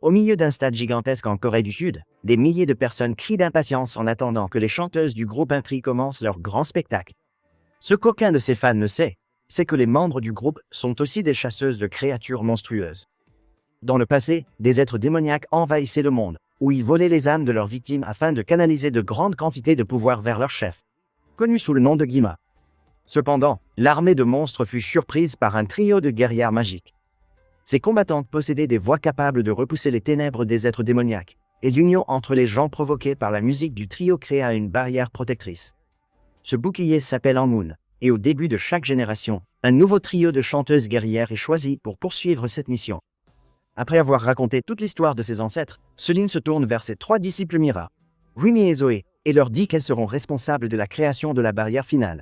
Au milieu d'un stade gigantesque en Corée du Sud, des milliers de personnes crient d'impatience en attendant que les chanteuses du groupe Intri commencent leur grand spectacle. Ce qu'aucun de ses fans ne sait, c'est que les membres du groupe sont aussi des chasseuses de créatures monstrueuses. Dans le passé, des êtres démoniaques envahissaient le monde, où ils volaient les âmes de leurs victimes afin de canaliser de grandes quantités de pouvoir vers leur chef, connu sous le nom de Gima. Cependant, l'armée de monstres fut surprise par un trio de guerrières magiques. Ces combattantes possédaient des voix capables de repousser les ténèbres des êtres démoniaques, et l'union entre les gens provoquée par la musique du trio créa une barrière protectrice. Ce bouclier s'appelle Anmoon, et au début de chaque génération, un nouveau trio de chanteuses guerrières est choisi pour poursuivre cette mission. Après avoir raconté toute l'histoire de ses ancêtres, Selene se tourne vers ses 3 disciples Mira, Rumi et Zoé, et leur dit qu'elles seront responsables de la création de la barrière finale.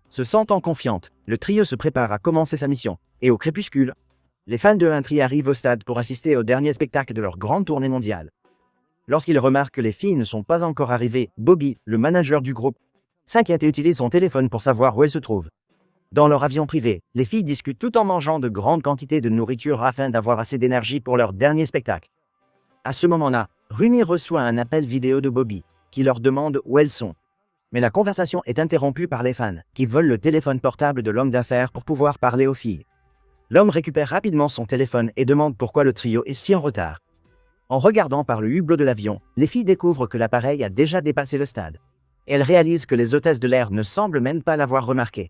Se sentant confiante, le trio se prépare à commencer sa mission, et au crépuscule, les fans de Intri arrivent au stade pour assister au dernier spectacle de leur grande tournée mondiale. Lorsqu'ils remarquent que les filles ne sont pas encore arrivées, Bobby, le manager du groupe, s'inquiète et utilise son téléphone pour savoir où elles se trouvent. Dans leur avion privé, les filles discutent tout en mangeant de grandes quantités de nourriture afin d'avoir assez d'énergie pour leur dernier spectacle. À ce moment-là, Rumi reçoit un appel vidéo de Bobby, qui leur demande où elles sont. Mais la conversation est interrompue par les fans, qui volent le téléphone portable de l'homme d'affaires pour pouvoir parler aux filles. L'homme récupère rapidement son téléphone et demande pourquoi le trio est si en retard. En regardant par le hublot de l'avion, les filles découvrent que l'appareil a déjà dépassé le stade. Elles réalisent que les hôtesses de l'air ne semblent même pas l'avoir remarqué.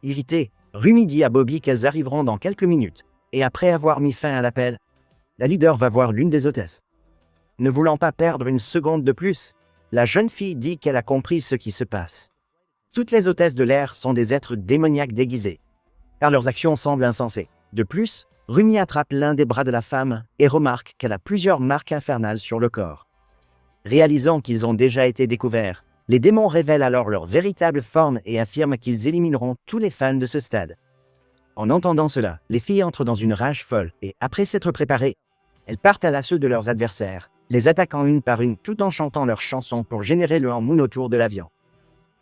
Irritée, Rumi dit à Bobby qu'elles arriveront dans quelques minutes, et après avoir mis fin à l'appel, la leader va voir l'une des hôtesses. Ne voulant pas perdre une seconde de plus, la jeune fille dit qu'elle a compris ce qui se passe. Toutes les hôtesses de l'air sont des êtres démoniaques déguisés, car leurs actions semblent insensées. De plus, Rumi attrape l'un des bras de la femme et remarque qu'elle a plusieurs marques infernales sur le corps. Réalisant qu'ils ont déjà été découverts, les démons révèlent alors leur véritable forme et affirment qu'ils élimineront tous les fans de ce stade. En entendant cela, les filles entrent dans une rage folle et, après s'être préparées, elles partent à l'assaut de leurs adversaires, les attaquant une par une tout en chantant leurs chansons pour générer le Anmoon autour de l'avion.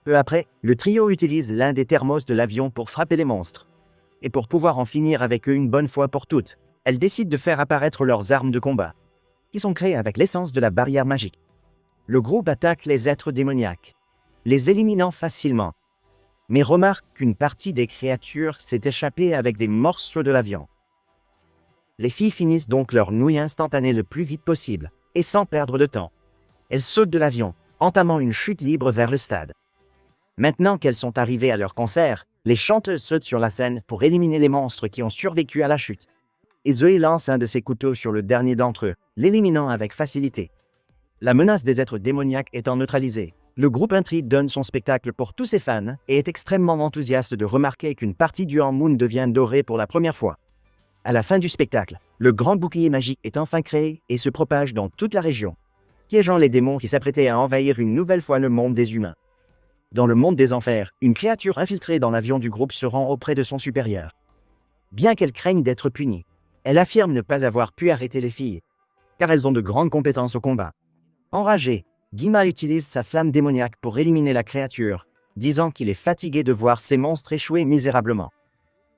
Peu après, le trio utilise l'un des thermos de l'avion pour frapper les monstres. Et pour pouvoir en finir avec eux une bonne fois pour toutes, elles décident de faire apparaître leurs armes de combat, qui sont créées avec l'essence de la barrière magique. Le groupe attaque les êtres démoniaques, les éliminant facilement, mais remarque qu'une partie des créatures s'est échappée avec des morceaux de l'avion. Les filles finissent donc leur nouille instantanée le plus vite possible, et sans perdre de temps. Elles sautent de l'avion, entamant une chute libre vers le stade. Maintenant qu'elles sont arrivées à leur concert, les chanteuses sautent sur la scène pour éliminer les monstres qui ont survécu à la chute. Et Zoé lance un de ses couteaux sur le dernier d'entre eux, l'éliminant avec facilité. La menace des êtres démoniaques étant neutralisée, le groupe Intri donne son spectacle pour tous ses fans et est extrêmement enthousiaste de remarquer qu'une partie du Anmoon devient dorée pour la première fois. À la fin du spectacle, le grand bouclier magique est enfin créé et se propage dans toute la région, piégeant les démons qui s'apprêtaient à envahir une nouvelle fois le monde des humains. Dans le monde des enfers, une créature infiltrée dans l'avion du groupe se rend auprès de son supérieur. Bien qu'elle craigne d'être punie, elle affirme ne pas avoir pu arrêter les filles, car elles ont de grandes compétences au combat. Enragé, Gima utilise sa flamme démoniaque pour éliminer la créature, disant qu'il est fatigué de voir ces monstres échouer misérablement.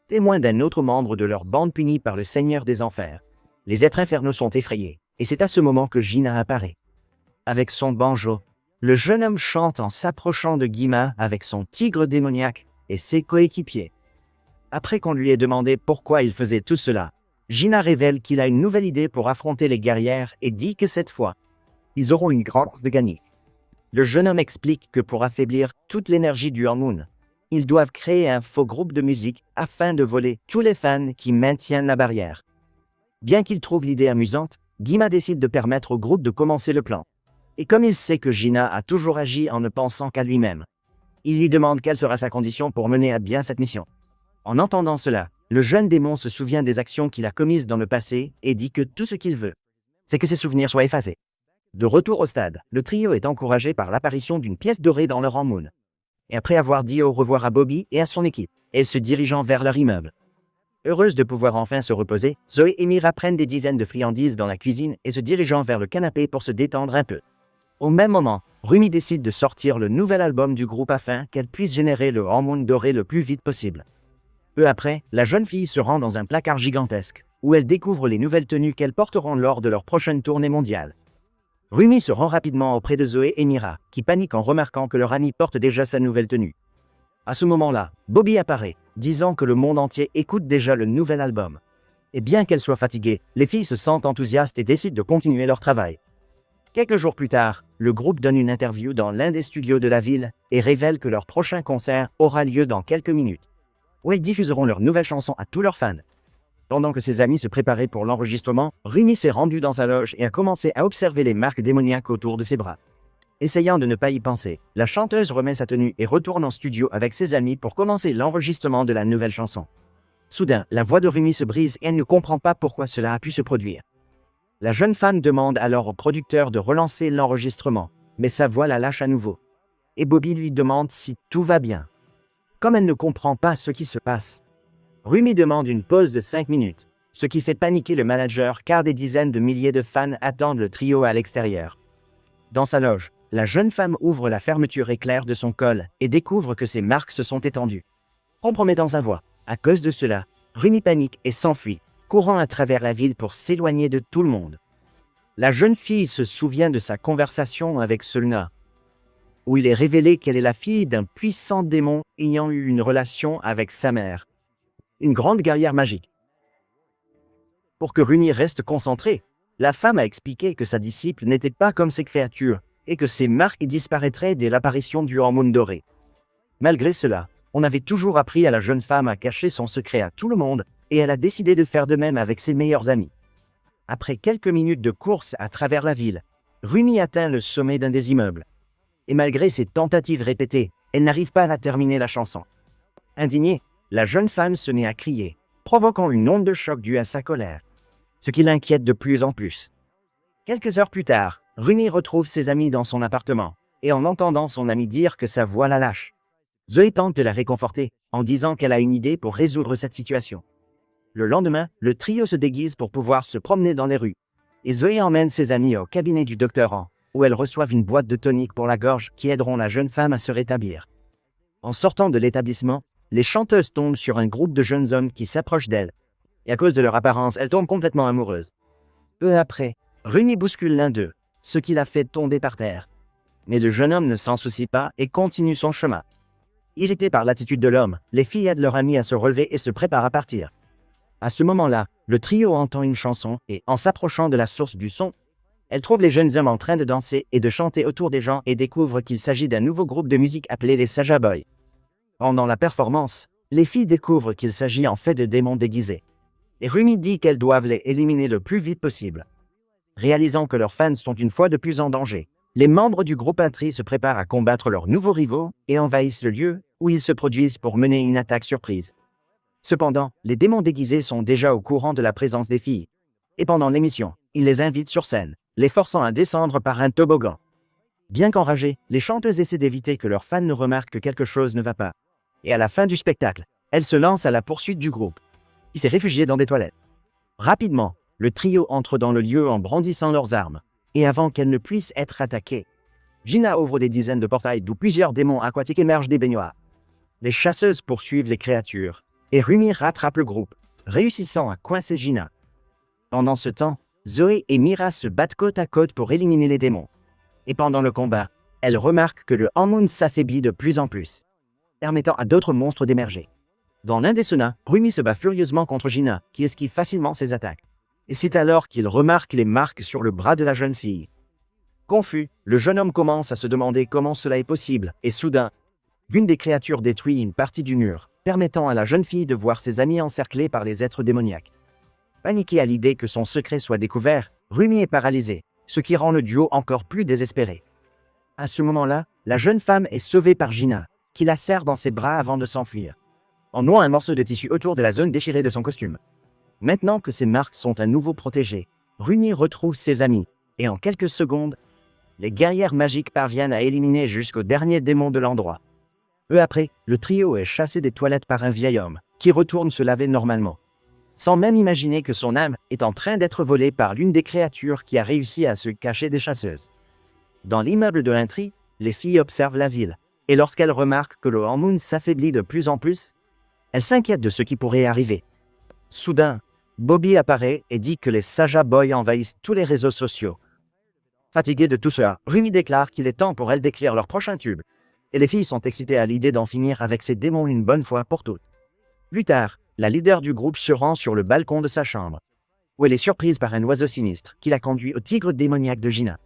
Témoins d'un autre membre de leur bande punie par le Seigneur des Enfers, les êtres infernaux sont effrayés, et c'est à ce moment que Gina apparaît. Avec son banjo, le jeune homme chante en s'approchant de Gima avec son tigre démoniaque et ses coéquipiers. Après qu'on lui ait demandé pourquoi il faisait tout cela, Gina révèle qu'il a une nouvelle idée pour affronter les guerrières et dit que cette fois, ils auront une grande chance de gagner. Le jeune homme explique que pour affaiblir toute l'énergie du Anmoon, ils doivent créer un faux groupe de musique afin de voler tous les fans qui maintiennent la barrière. Bien qu'il trouve l'idée amusante, Gima décide de permettre au groupe de commencer le plan. Et comme il sait que Gina a toujours agi en ne pensant qu'à lui-même, il lui demande quelle sera sa condition pour mener à bien cette mission. En entendant cela, le jeune démon se souvient des actions qu'il a commises dans le passé et dit que tout ce qu'il veut, c'est que ses souvenirs soient effacés. De retour au stade, le trio est encouragé par l'apparition d'une pièce dorée dans leur Anmoon. Et après avoir dit au revoir à Bobby et à son équipe, elles se dirigeant vers leur immeuble. Heureuses de pouvoir enfin se reposer, Zoé et Mira prennent des dizaines de friandises dans la cuisine et se dirigeant vers le canapé pour se détendre un peu. Au même moment, Rumi décide de sortir le nouvel album du groupe afin qu'elle puisse générer le Anmoon doré le plus vite possible. Peu après, la jeune fille se rend dans un placard gigantesque, où elles découvrent les nouvelles tenues qu'elles porteront lors de leur prochaine tournée mondiale. Rumi se rend rapidement auprès de Zoé et Mira, qui paniquent en remarquant que leur amie porte déjà sa nouvelle tenue. À ce moment-là, Bobby apparaît, disant que le monde entier écoute déjà le nouvel album. Et bien qu'elles soient fatiguées, les filles se sentent enthousiastes et décident de continuer leur travail. Quelques jours plus tard, le groupe donne une interview dans l'un des studios de la ville et révèle que leur prochain concert aura lieu dans quelques minutes, où ils diffuseront leurs nouvelles chansons à tous leurs fans. Pendant que ses amis se préparaient pour l'enregistrement, Rumi s'est rendu dans sa loge et a commencé à observer les marques démoniaques autour de ses bras. Essayant de ne pas y penser, la chanteuse remet sa tenue et retourne en studio avec ses amis pour commencer l'enregistrement de la nouvelle chanson. Soudain, la voix de Rumi se brise et elle ne comprend pas pourquoi cela a pu se produire. La jeune femme demande alors au producteur de relancer l'enregistrement, mais sa voix la lâche à nouveau. Et Bobby lui demande si tout va bien. Comme elle ne comprend pas ce qui se passe, Rumi demande une pause de 5 minutes, ce qui fait paniquer le manager car des dizaines de milliers de fans attendent le trio à l'extérieur. Dans sa loge, la jeune femme ouvre la fermeture éclair de son col et découvre que ses marques se sont étendues, compromettant sa voix. À cause de cela, Rumi panique et s'enfuit, courant à travers la ville pour s'éloigner de tout le monde. La jeune fille se souvient de sa conversation avec Selna, où il est révélé qu'elle est la fille d'un puissant démon ayant eu une relation avec sa mère, une grande guerrière magique. Pour que Rumi reste concentré, la femme a expliqué que sa disciple n'était pas comme ces créatures et que ses marques disparaîtraient dès l'apparition du hormone doré. Malgré cela, on avait toujours appris à la jeune femme à cacher son secret à tout le monde et elle a décidé de faire de même avec ses meilleurs amis. Après quelques minutes de course à travers la ville, Rumi atteint le sommet d'un des immeubles. Et malgré ses tentatives répétées, elle n'arrive pas à terminer la chanson. Indignée, la jeune femme se met à crier, provoquant une onde de choc due à sa colère, ce qui l'inquiète de plus en plus. Quelques heures plus tard, Rumi retrouve ses amis dans son appartement, et en entendant son ami dire que sa voix la lâche, Zoé tente de la réconforter, en disant qu'elle a une idée pour résoudre cette situation. Le lendemain, le trio se déguise pour pouvoir se promener dans les rues, et Zoé emmène ses amis au cabinet du docteur Han, où elles reçoivent une boîte de tonique pour la gorge qui aideront la jeune femme à se rétablir. En sortant de l'établissement, les chanteuses tombent sur un groupe de jeunes hommes qui s'approchent d'elles, et à cause de leur apparence, elles tombent complètement amoureuses. Peu après, Rumi bouscule l'un d'eux, ce qui la fait tomber par terre. Mais le jeune homme ne s'en soucie pas et continue son chemin. Irritées par l'attitude de l'homme, les filles aident leur ami à se relever et se préparent à partir. À ce moment-là, le trio entend une chanson et, en s'approchant de la source du son, elle trouve les jeunes hommes en train de danser et de chanter autour des gens et découvre qu'il s'agit d'un nouveau groupe de musique appelé les Saja Boys. Pendant la performance, les filles découvrent qu'il s'agit en fait de démons déguisés. Et Rumi dit qu'elles doivent les éliminer le plus vite possible. Réalisant que leurs fans sont une fois de plus en danger, les membres du groupe Intri se préparent à combattre leurs nouveaux rivaux et envahissent le lieu où ils se produisent pour mener une attaque surprise. Cependant, les démons déguisés sont déjà au courant de la présence des filles. Et pendant l'émission, ils les invitent sur scène, les forçant à descendre par un toboggan. Bien qu'enragées, les chanteuses essaient d'éviter que leurs fans ne remarquent que quelque chose ne va pas. Et à la fin du spectacle, elles se lancent à la poursuite du groupe, qui s'est réfugié dans des toilettes. Rapidement, le trio entre dans le lieu en brandissant leurs armes. Et avant qu'elles ne puissent être attaquées, Gina ouvre des dizaines de portails d'où plusieurs démons aquatiques émergent des baignoires. Les chasseuses poursuivent les créatures, et Rumi rattrape le groupe, réussissant à coincer Gina. Pendant ce temps, Zoé et Mira se battent côte à côte pour éliminer les démons. Et pendant le combat, elles remarquent que le hormone s'affaiblit de plus en plus, permettant à d'autres monstres d'émerger. Dans l'un des saunas, Rumi se bat furieusement contre Gina, qui esquive facilement ses attaques. Et c'est alors qu'il remarque les marques sur le bras de la jeune fille. Confus, le jeune homme commence à se demander comment cela est possible, et soudain, l'une des créatures détruit une partie du mur, permettant à la jeune fille de voir ses amis encerclés par les êtres démoniaques. Paniqué à l'idée que son secret soit découvert, Rumi est paralysé, ce qui rend le duo encore plus désespéré. À ce moment-là, la jeune femme est sauvée par Gina, qui la serre dans ses bras avant de s'enfuir, en nouant un morceau de tissu autour de la zone déchirée de son costume. Maintenant que ses marques sont à nouveau protégées, Rumi retrouve ses amis, et en quelques secondes, les guerrières magiques parviennent à éliminer jusqu'au dernier démon de l'endroit. Peu après, le trio est chassé des toilettes par un vieil homme, qui retourne se laver normalement, sans même imaginer que son âme est en train d'être volée par l'une des créatures qui a réussi à se cacher des chasseuses. Dans l'immeuble de l'Intri, les filles observent la ville, et lorsqu'elles remarquent que le hormone s'affaiblit de plus en plus, elles s'inquiètent de ce qui pourrait arriver. Soudain, Bobby apparaît et dit que les Saja Boys envahissent tous les réseaux sociaux. Fatiguée de tout cela, Rumi déclare qu'il est temps pour elle d'écrire leur prochain tube. Et les filles sont excitées à l'idée d'en finir avec ces démons une bonne fois pour toutes. Plus tard, la leader du groupe se rend sur le balcon de sa chambre, où elle est surprise par un oiseau sinistre qui la conduit au tigre démoniaque de Gina.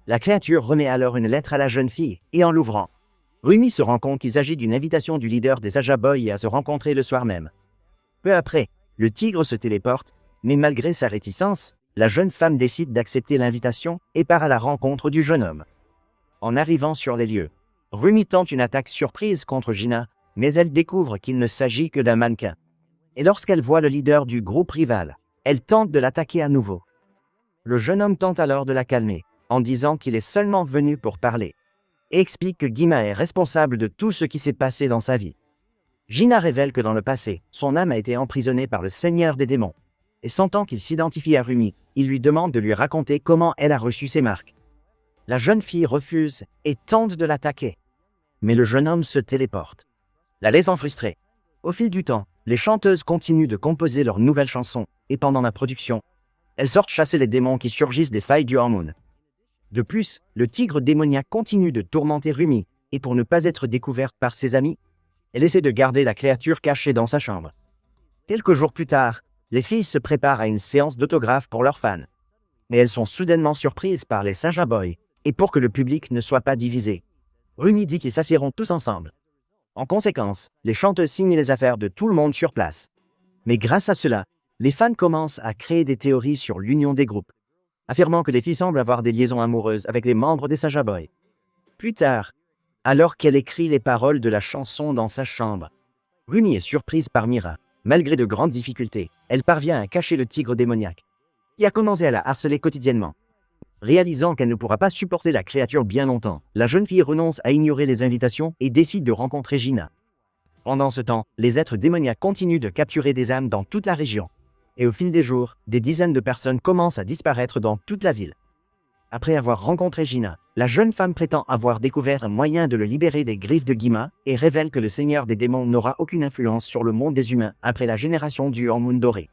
La créature remet alors une lettre à la jeune fille, et en l'ouvrant, Rumi se rend compte qu'il s'agit d'une invitation du leader des Saja Boys à se rencontrer le soir même. Peu après, le tigre se téléporte, mais malgré sa réticence, la jeune femme décide d'accepter l'invitation et part à la rencontre du jeune homme. En arrivant sur les lieux, Rumi tente une attaque surprise contre Gina, mais elle découvre qu'il ne s'agit que d'un mannequin. Et lorsqu'elle voit le leader du groupe rival, elle tente de l'attaquer à nouveau. Le jeune homme tente alors de la calmer, en disant qu'il est seulement venu pour parler, et explique que Gima est responsable de tout ce qui s'est passé dans sa vie. Gina révèle que dans le passé, son âme a été emprisonnée par le Seigneur des démons, et sentant qu'il s'identifie à Rumi, il lui demande de lui raconter comment elle a reçu ses marques. La jeune fille refuse et tente de l'attaquer, mais le jeune homme se téléporte, la laissant frustrée. Au fil du temps, les chanteuses continuent de composer leurs nouvelles chansons, et pendant la production, elles sortent chasser les démons qui surgissent des failles du Hormoon. De plus, le tigre démoniaque continue de tourmenter Rumi, et pour ne pas être découverte par ses amis, elle essaie de garder la créature cachée dans sa chambre. Quelques jours plus tard, les filles se préparent à une séance d'autographes pour leurs fans. Mais elles sont soudainement surprises par les Saja Boys, et pour que le public ne soit pas divisé, Rumi dit qu'ils s'assieront tous ensemble. En conséquence, les chanteuses signent les affaires de tout le monde sur place. Mais grâce à cela, les fans commencent à créer des théories sur l'union des groupes, affirmant que les filles semblent avoir des liaisons amoureuses avec les membres des Saja Boys. Plus tard, alors qu'elle écrit les paroles de la chanson dans sa chambre, Rumi est surprise par Mira. Malgré de grandes difficultés, elle parvient à cacher le tigre démoniaque, qui a commencé à la harceler quotidiennement. Réalisant qu'elle ne pourra pas supporter la créature bien longtemps, la jeune fille renonce à ignorer les invitations et décide de rencontrer Gina. Pendant ce temps, les êtres démoniaques continuent de capturer des âmes dans toute la région. Et au fil des jours, des dizaines de personnes commencent à disparaître dans toute la ville. Après avoir rencontré Gina, la jeune femme prétend avoir découvert un moyen de le libérer des griffes de Gima et révèle que le Seigneur des démons n'aura aucune influence sur le monde des humains après la génération du Hormoon doré.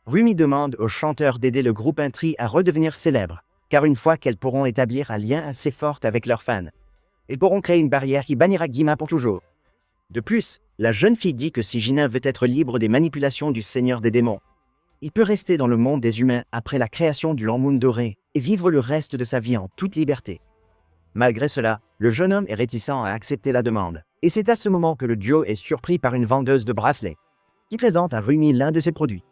Rumi demande aux chanteurs d'aider le groupe Intri à redevenir célèbre, car une fois qu'elles pourront établir un lien assez fort avec leurs fans, elles pourront créer une barrière qui bannira Gima pour toujours. De plus, la jeune fille dit que si Gina veut être libre des manipulations du Seigneur des démons, il peut rester dans le monde des humains après la création du Hormoon doré et vivre le reste de sa vie en toute liberté. Malgré cela, le jeune homme est réticent à accepter la demande, et c'est à ce moment que le duo est surpris par une vendeuse de bracelets, qui présente à Rumi l'un de ses produits.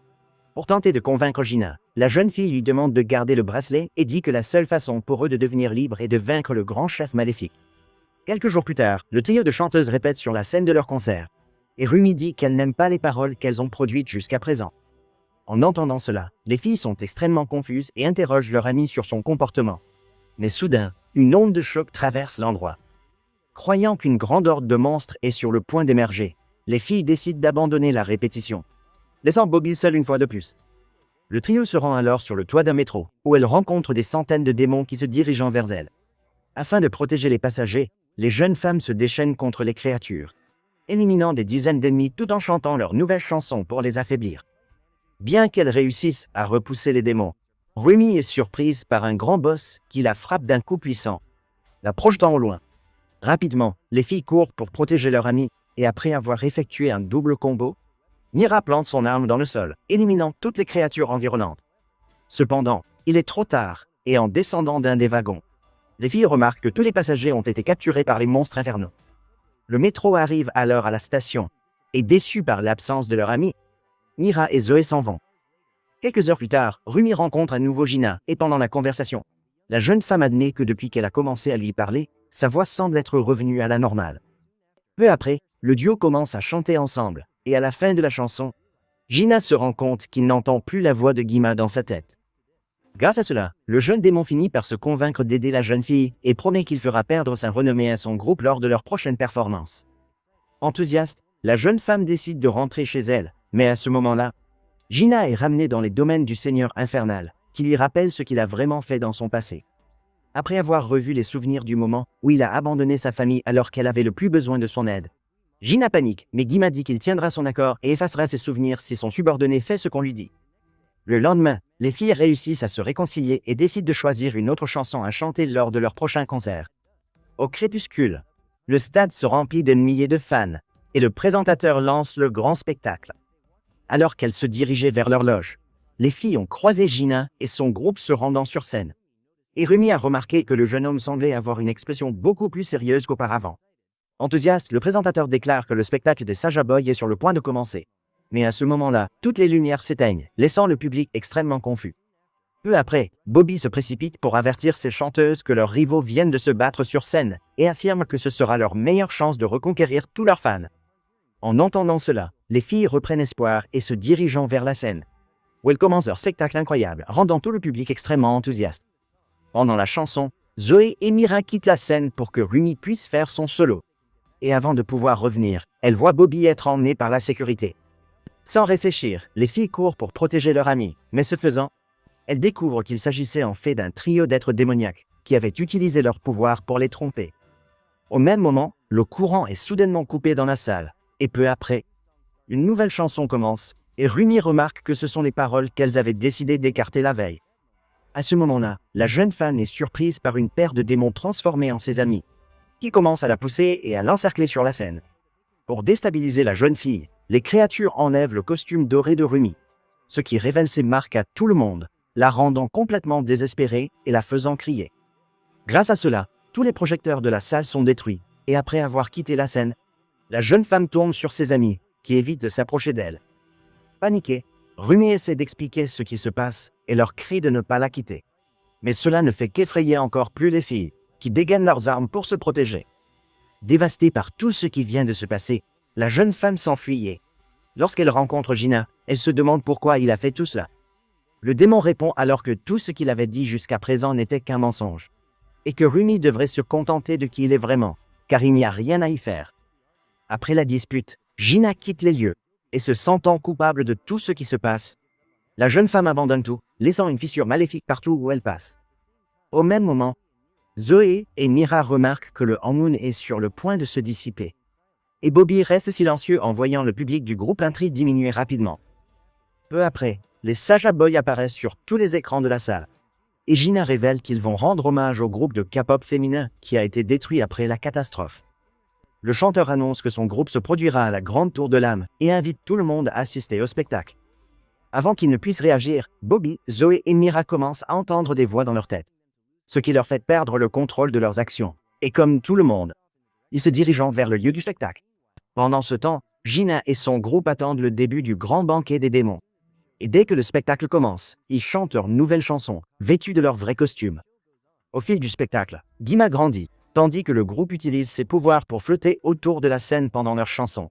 Pour tenter de convaincre Gina, la jeune fille lui demande de garder le bracelet et dit que la seule façon pour eux de devenir libres est de vaincre le grand chef maléfique. Quelques jours plus tard, le trio de chanteuses répète sur la scène de leur concert, et Rumi dit qu'elle n'aime pas les paroles qu'elles ont produites jusqu'à présent. En entendant cela, les filles sont extrêmement confuses et interrogent leur amie sur son comportement. Mais soudain, une onde de choc traverse l'endroit. Croyant qu'une grande horde de monstres est sur le point d'émerger, les filles décident d'abandonner la répétition, laissant Bobby seule une fois de plus. Le trio se rend alors sur le toit d'un métro, où elles rencontrent des centaines de démons qui se dirigent vers elles. Afin de protéger les passagers, les jeunes femmes se déchaînent contre les créatures, éliminant des dizaines d'ennemis tout en chantant leurs nouvelles chansons pour les affaiblir. Bien qu'elles réussissent à repousser les démons, Rumi est surprise par un grand boss qui la frappe d'un coup puissant, la projetant au loin. Rapidement, les filles courent pour protéger leur amie, et après avoir effectué un double combo, Mira plante son arme dans le sol, éliminant toutes les créatures environnantes. Cependant, il est trop tard, et en descendant d'un des wagons, les filles remarquent que tous les passagers ont été capturés par les monstres infernaux. Le métro arrive alors à la station, et déçus par l'absence de leur amie, Mira et Zoé s'en vont. Quelques heures plus tard, Rumi rencontre à nouveau Gina, et pendant la conversation, la jeune femme admet que depuis qu'elle a commencé à lui parler, sa voix semble être revenue à la normale. Peu après, le duo commence à chanter ensemble, et à la fin de la chanson, Gina se rend compte qu'il n'entend plus la voix de Gima dans sa tête. Grâce à cela, le jeune démon finit par se convaincre d'aider la jeune fille et promet qu'il fera perdre sa renommée à son groupe lors de leur prochaine performance. Enthousiaste, la jeune femme décide de rentrer chez elle, mais à ce moment-là, Gina est ramenée dans les domaines du Seigneur infernal, qui lui rappelle ce qu'il a vraiment fait dans son passé. Après avoir revu les souvenirs du moment où il a abandonné sa famille alors qu'elle avait le plus besoin de son aide, Gina panique, mais Gima dit qu'il tiendra son accord et effacera ses souvenirs si son subordonné fait ce qu'on lui dit. Le lendemain, les filles réussissent à se réconcilier et décident de choisir une autre chanson à chanter lors de leur prochain concert. Au crépuscule, le stade se remplit de milliers de fans, et le présentateur lance le grand spectacle. Alors qu'elles se dirigeaient vers leur loge, les filles ont croisé Gina et son groupe se rendant sur scène. Et Rumi a remarqué que le jeune homme semblait avoir une expression beaucoup plus sérieuse qu'auparavant. Enthousiaste, le présentateur déclare que le spectacle des Saja Boys est sur le point de commencer. Mais à ce moment-là, toutes les lumières s'éteignent, laissant le public extrêmement confus. Peu après, Bobby se précipite pour avertir ses chanteuses que leurs rivaux viennent de se battre sur scène et affirme que ce sera leur meilleure chance de reconquérir tous leurs fans. En entendant cela, les filles reprennent espoir et se dirigent vers la scène, où elles commencent leur spectacle incroyable, rendant tout le public extrêmement enthousiaste. Pendant la chanson, Zoé et Mira quittent la scène pour que Rumi puisse faire son solo. Et avant de pouvoir revenir, elles voient Bobby être emmené par la sécurité. Sans réfléchir, les filles courent pour protéger leur ami, mais ce faisant, elles découvrent qu'il s'agissait en fait d'un trio d'êtres démoniaques qui avaient utilisé leur pouvoir pour les tromper. Au même moment, le courant est soudainement coupé dans la salle, et peu après, une nouvelle chanson commence, et Rumi remarque que ce sont les paroles qu'elles avaient décidé d'écarter la veille. À ce moment-là, la jeune femme est surprise par une paire de démons transformés en ses amis, qui commencent à la pousser et à l'encercler sur la scène. Pour déstabiliser la jeune fille, les créatures enlèvent le costume doré de Rumi, ce qui révèle ses marques à tout le monde, la rendant complètement désespérée et la faisant crier. Grâce à cela, tous les projecteurs de la salle sont détruits, et après avoir quitté la scène, la jeune femme tombe sur ses amis, qui évitent de s'approcher d'elle. Paniquée, Rumi essaie d'expliquer ce qui se passe et leur crie de ne pas la quitter. Mais cela ne fait qu'effrayer encore plus les filles, qui dégainent leurs armes pour se protéger. Dévastée par tout ce qui vient de se passer, la jeune femme s'enfuit et, lorsqu'elle rencontre Gina, elle se demande pourquoi il a fait tout cela. Le démon répond alors que tout ce qu'il avait dit jusqu'à présent n'était qu'un mensonge, et que Rumi devrait se contenter de qui il est vraiment, car il n'y a rien à y faire. Après la dispute, Gina quitte les lieux, et se sentant coupable de tout ce qui se passe, la jeune femme abandonne tout, laissant une fissure maléfique partout où elle passe. Au même moment, Zoé et Mira remarquent que le Hanmoon est sur le point de se dissiper. Et Bobby reste silencieux en voyant le public du groupe Intri diminuer rapidement. Peu après, les Saja Boys apparaissent sur tous les écrans de la salle. Et Gina révèle qu'ils vont rendre hommage au groupe de K-pop féminin qui a été détruit après la catastrophe. Le chanteur annonce que son groupe se produira à la Grande Tour de l'Âme et invite tout le monde à assister au spectacle. Avant qu'ils ne puissent réagir, Bobby, Zoé et Mira commencent à entendre des voix dans leur tête, ce qui leur fait perdre le contrôle de leurs actions. Et comme tout le monde, ils se dirigent vers le lieu du spectacle. Pendant ce temps, Gina et son groupe attendent le début du grand banquet des démons. Et dès que le spectacle commence, ils chantent leur nouvelle chanson, vêtus de leur vrai costume. Au fil du spectacle, Gima grandit, tandis que le groupe utilise ses pouvoirs pour flotter autour de la scène pendant leur chanson.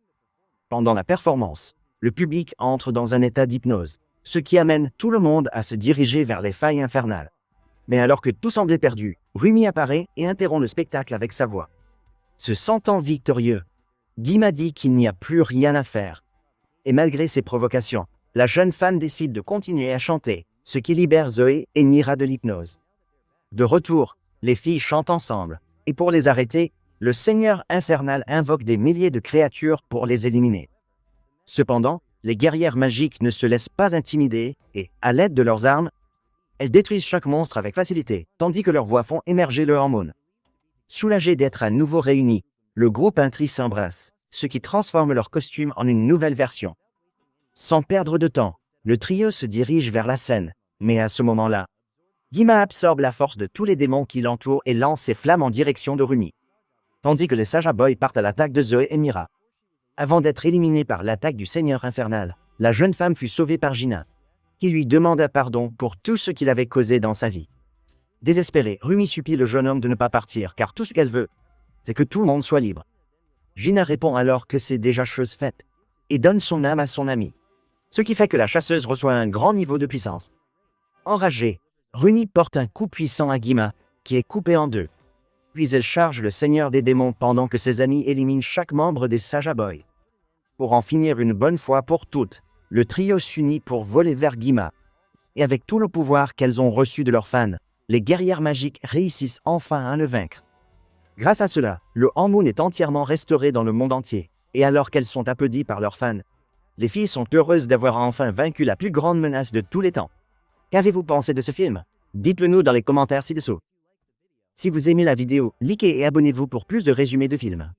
Pendant la performance, le public entre dans un état d'hypnose, ce qui amène tout le monde à se diriger vers les failles infernales. Mais alors que tout semblait perdu, Rumi apparaît et interrompt le spectacle avec sa voix. Se sentant victorieux, Gima dit qu'il n'y a plus rien à faire. Et malgré ses provocations, la jeune femme décide de continuer à chanter, ce qui libère Zoé et Mira de l'hypnose. De retour, les filles chantent ensemble, et pour les arrêter, le Seigneur infernal invoque des milliers de créatures pour les éliminer. Cependant, les guerrières magiques ne se laissent pas intimider et, à l'aide de leurs armes, elles détruisent chaque monstre avec facilité, tandis que leurs voix font émerger le Hanmoon. Soulagés d'être à nouveau réunis, le groupe Intri s'embrasse, ce qui transforme leur costume en une nouvelle version. Sans perdre de temps, le trio se dirige vers la scène, mais à ce moment-là, Gima absorbe la force de tous les démons qui l'entourent et lance ses flammes en direction de Rumi, tandis que les Saja Boys partent à l'attaque de Zoé et Mira. Avant d'être éliminée par l'attaque du Seigneur infernal, la jeune femme fut sauvée par Gina, qui lui demanda pardon pour tout ce qu'il avait causé dans sa vie. Désespérée, Rumi supplie le jeune homme de ne pas partir car tout ce qu'elle veut, c'est que tout le monde soit libre. Gina répond alors que c'est déjà chose faite, et donne son âme à son ami, ce qui fait que la chasseuse reçoit un grand niveau de puissance. Enragée, Rumi porte un coup puissant à Gima, qui est coupé en deux. Puis elle charge le Seigneur des démons pendant que ses amis éliminent chaque membre des Saja Boys. Pour en finir une bonne fois pour toutes, le trio s'unit pour voler vers Gima. Et avec tout le pouvoir qu'elles ont reçu de leurs fans, les guerrières magiques réussissent enfin à le vaincre. Grâce à cela, le Hanmoon est entièrement restauré dans le monde entier, et alors qu'elles sont applaudies par leurs fans, Les filles sont heureuses d'avoir enfin vaincu la plus grande menace de tous les temps. Qu'avez-vous pensé de ce film? Dites-le nous dans les commentaires ci-dessous. Si vous aimez la vidéo, likez et abonnez-vous pour plus de résumés de films.